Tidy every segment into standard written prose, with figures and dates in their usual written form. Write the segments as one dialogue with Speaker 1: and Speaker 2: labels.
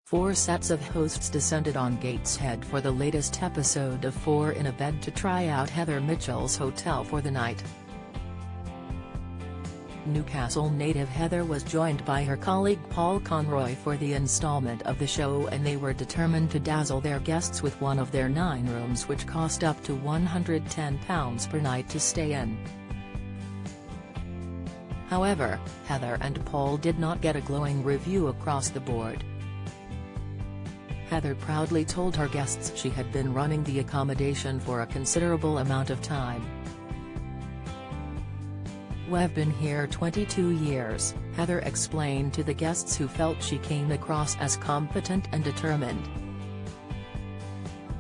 Speaker 1: Four sets of hosts descended on Gateshead for the latest episode of Four in a Bed to try out Heather Mitchell's hotel for the night. Newcastle native Heather was joined by her colleague Paul Conroy for the installment of the show, and they were determined to dazzle their guests with one of their 9 rooms, which cost up to £110 per night to stay in. However, Heather and Paul did not get a glowing review across the board. Heather proudly told her guests she had been running the accommodation for a considerable amount of time. "We've been here 22 years, Heather explained to the guests, who felt she came across as competent and determined.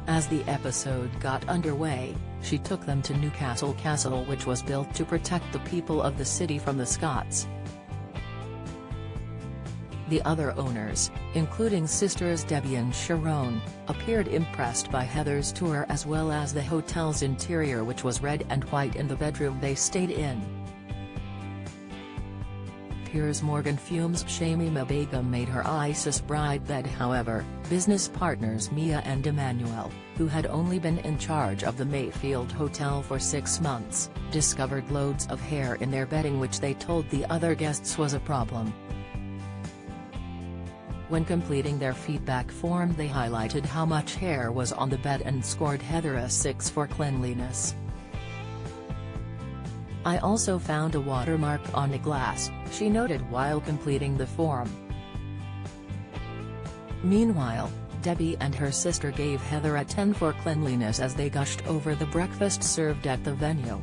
Speaker 1: As the episode got underway, she took them to Newcastle Castle, which was built to protect the people of the city from the Scots. The other owners, including sisters Debbie and Sharon, appeared impressed by Heather's tour as well as the hotel's interior, which was red and white in the bedroom they stayed in. Piers Morgan fumes Shamima Begum made her ISIS bride bed. However, business partners Mia and Emmanuel, who had only been in charge of the Mayfield Hotel for 6 months, discovered loads of hair in their bedding, which they told the other guests was a problem. When completing their feedback form, they highlighted how much hair was on the bed and scored Heather a 6 for cleanliness. "I also found a watermark on a glass," she noted while completing the form. Meanwhile, Debbie and her sister gave Heather a 10 for cleanliness as they gushed over the breakfast served at the venue.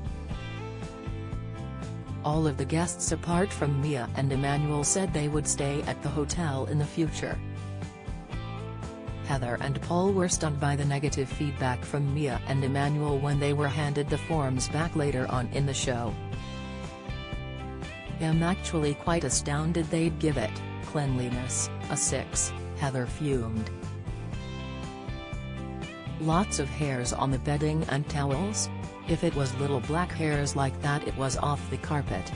Speaker 1: All of the guests apart from Mia and Emmanuel said they would stay at the hotel in the future. Heather and Paul were stunned by the negative feedback from Mia and Emmanuel when they were handed the forms back later on in the show. "I'm actually quite astounded they'd give it, cleanliness, a 6, Heather fumed. "Lots of hairs on the bedding and towels? If it was little black hairs like that, it was off the carpet."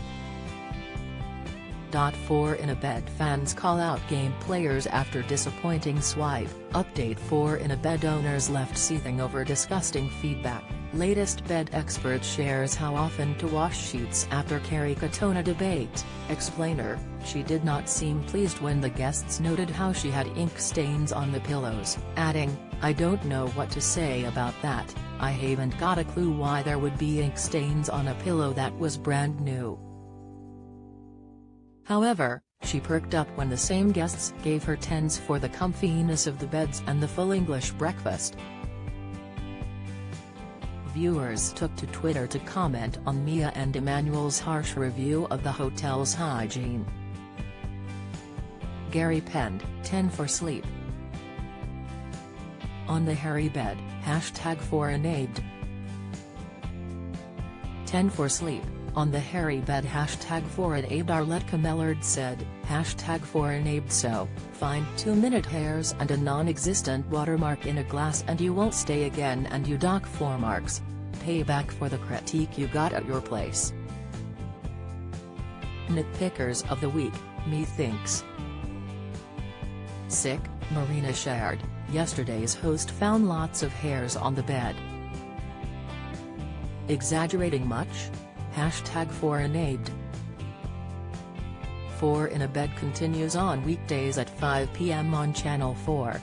Speaker 1: 4 in a Bed fans call out game players after disappointing swipe. Update: 4 in a Bed owners left seething over disgusting feedback. Latest bed expert shares how often to wash sheets after Kerry Katona debate. Explainer: she did not seem pleased when the guests noted how she had ink stains on the pillows, adding, "I don't know what to say about that. I haven't got a clue why there would be ink stains on a pillow that was brand new." However, she perked up when the same guests gave her 10s for the comfiness of the beds and the full English breakfast. Viewers took to Twitter to comment on Mia and Emmanuel's harsh review of the hotel's hygiene. Gary penned, 10 for sleep on the hairy bed, #4enabled. 10 for sleep on the hairy bed, #4enabled. Arlette Mellard said, #4enabled. So, find 2-minute hairs and a non-existent watermark in a glass and you won't stay again, and you dock 4 marks. Payback for the critique you got at your place. Nitpickers of the week, me thinks. Sick, Marina shared, yesterday's host found lots of hairs on the bed. Exaggerating much? #4enabled. 4 in a Bed continues on weekdays at 5 p.m. on Channel 4.